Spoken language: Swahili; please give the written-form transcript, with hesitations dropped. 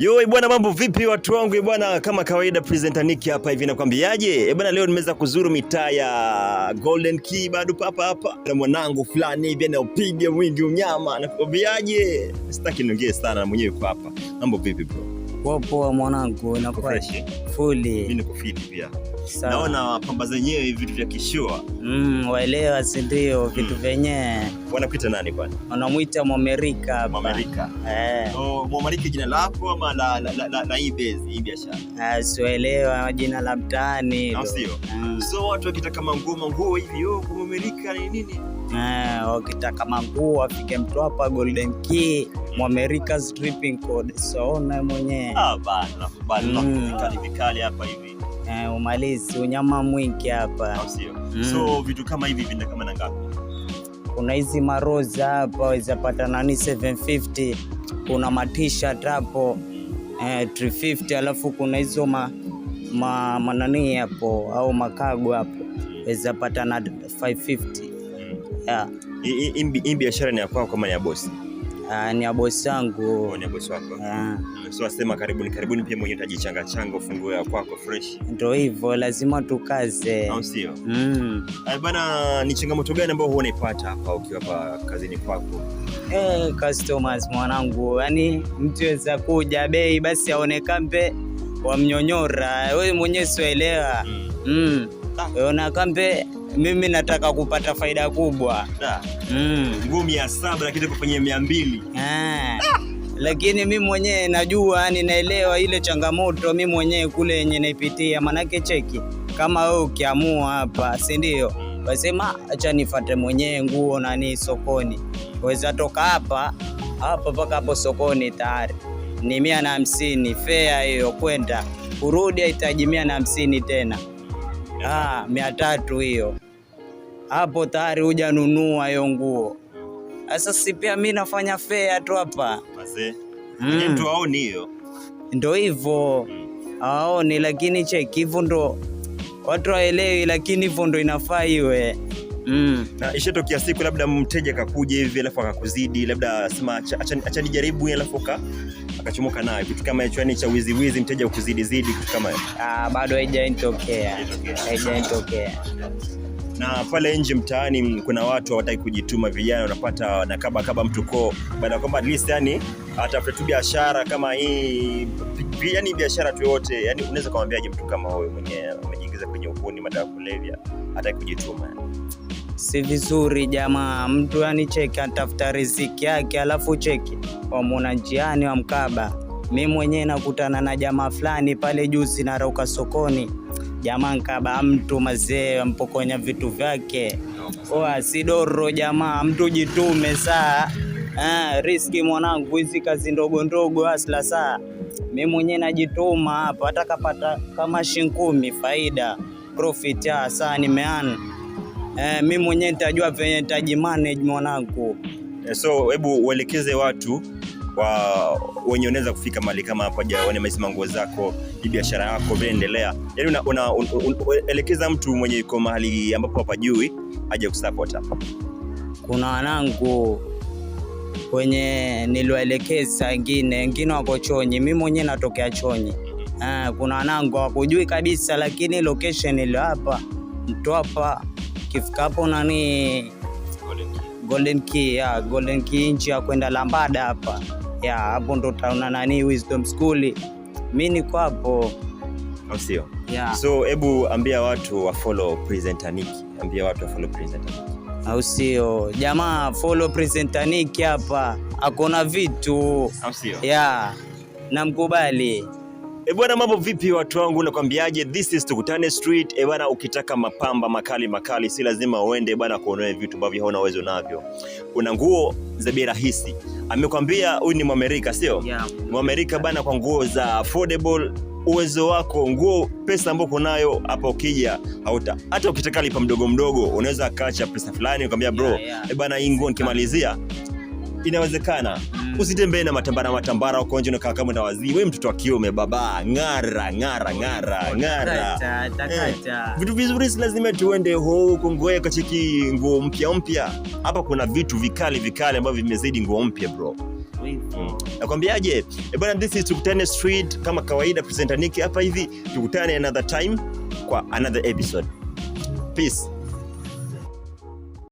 Yo bwana, mambo vipi watu wangu bwana, kama kawaida presenter Nicky hapa hivi nakwambiaje? Bwana, leo nimeweza kuzuru mitaa ya Golden Key bado hapa na mwanangu fulani hivi anaopiga mwingi unyama. Nakwambiaje? Sitaki niongee sana na mwenyewe yuko hapa. Mambo vipi bro? Poa mwanangu, inakuwa fully. Mimi niko fit pia. Naona pamba zenyewe vitu vya kishua. Waelewa si ndio vitu venyewe. Wanakuita nani bwana? Wanamuita Mwamerika hapa. Mwamerika. Mwamerika jina lako ama la hii biashara? Sielewa jina la mtaani. Au sio? So watu wakitaka manguo hivi kwa Mwamerika ni nini? Wakitaka manguo wafike mtu hapa Golden Key, Mwamerika stripping code. So na mwenyewe. Bana vikali hapa hivi. Umalizi unyama mwingi hapa. Au sio? So vitu kama hivi vina kama na ngapi? Kuna hizi maroza hapa waweza pata nani 750. Kuna t-shirt hapo 350, alafu kuna hizo manani hapo au makago hapo waweza pata na 550. Yeah. Hii biashara ni ya kwako kama ni ya bosi? Ni ya bosi wangu. Ni ya bosi wako? So asema karibuni pia mwenyewe utajichanga ufungue ya kwako fresh. Ndio hivyo, lazima tukaze. Au sio? Bana, ni changamoto gani ambayo unaipata hapa ukiwa hapa kazini kwako? Customers mwanangu, yani mtu weza kuja bei basi aonekambe wamnyonyora. Wewe mwenyewe sielewa. Ona kambe mimi nataka kupata faida kubwa. Ngumi ya 7 lakini kufanyia 200. Lakini mimi mwenyewe najua, yani naelewa ile changamoto mimi mwenyewe kule yenye naipitia. Manake cheki, kama wewe ukiamua hapa, si ndio? Wasema acha nifuate mwenyewe nguo nani sokoni. Waweza toka hapa mpaka hapo sokoni tayari ni 150 fare hiyo, kwenda kurudi hitaji 150 tena. 300 hiyo. Hapo tayari hujanunua hiyo nguo. Sasa si pia mimi nafanya fare tu hapa. Basi. Mtu aoni hiyo. Ndio hivyo. Aoni, lakini cheki hivyo ndo watu waelewi, lakini hivyo ndo inafaa iwe. Na ishatokea siku labda mteja akakuja hivi alafu akakuzidi, labda sema acha nijaribu alafu akachomoka nayo kitu kama hicho, yani cha wizi mteja ukuzidi kitu kama hiyo? Bado haijaitokea. Na pale nje mtaani kuna watu hawataki kujituma, vijana unapata na kaba mtu baada kwamba at least yani atafuta tu biashara kama hii, yani biashara tu yote, yani unaweza kumwambiaje mtu kama wewe mwenyewe umejiingiza kwenye uhuni, madawa kulevya, hataki kujituma? Si vizuri jamaa, mtu yani cheki atafuta riziki yake, alafu cheki wamuona njiani wa mkaba. Mimi mwenyewe nakutana na jamaa fulani pale juzi na rauka sokoni. Jamaa nkaba mtu mazee mpokonya vitu vyake. Si doro jamaa, mtu jitume saa. Riski mwanangu, hizi kazi ndogo asla saa. Mimi mwenyewe najituma hapa, hata kapata kama shilingi 10 faida profit saa nimeana. Mimi mwenyewe nitajua venye nitajimanage mwanangu. So hebu uelekeze watu wenye unaweza kufika mahali kama hapa, wanaisema nguo zako, hii biashara yako inaendelea. Yaani unaelekeza mtu mwenye yuko mahali ambapo hapajui aje kusupport hapa. Kuna wanangu kwenye niliwaelekeza, wengine wako Chonyi, mimi mwenyewe natokea Chonyi. Kuna wanangu wakujui kabisa, lakini location ile hapa mtu hapa kifika hapo nani Golden Key nchi ya kwenda Lambada hapa. Hapo ndo utaona nani Wisdom School. Mimi niko hapo. Au sio? So hebu ambia watu wa follow presenter Nicky. Au sio? Jamaa follow presenter Nicky hapa. Akona vitu. Au sio? Namkubali. Bwana, mambo vipi watu wangu, nakwambiaje? This is Tukutane Street. Bwana, ukitaka mapamba makali si lazima uende bwana kuonoe vitu ambavyo huna uwezo navyo. Kuna nguo za bei rahisi. Amekwambia huyu ni Mwamerika, sio? Mwamerika bwana, kwa nguo za affordable, uwezo wako, nguo pesa ambayo unayo hapa, ukija hata ukitaka lipa mdogo unaweza kaacha pesa fulani ukamwambia bro, bwana hii nguo nikimalizia inawezekana. Usitembee na matambara huko nje unakaa kama na wazii. Wewe mtoto wa kiume baba, ngara. Vitu vizuri si lazima tuende huko ngoe kacheki nguo mpya. Hapa kuna vitu vikali ambavyo vimezidi nguo mpya bro. Nakwambiaje? Bwana, this is Tukutane Street, kama kawaida presenter Nicky hapa hivi. Tukutane another time kwa another episode. Peace.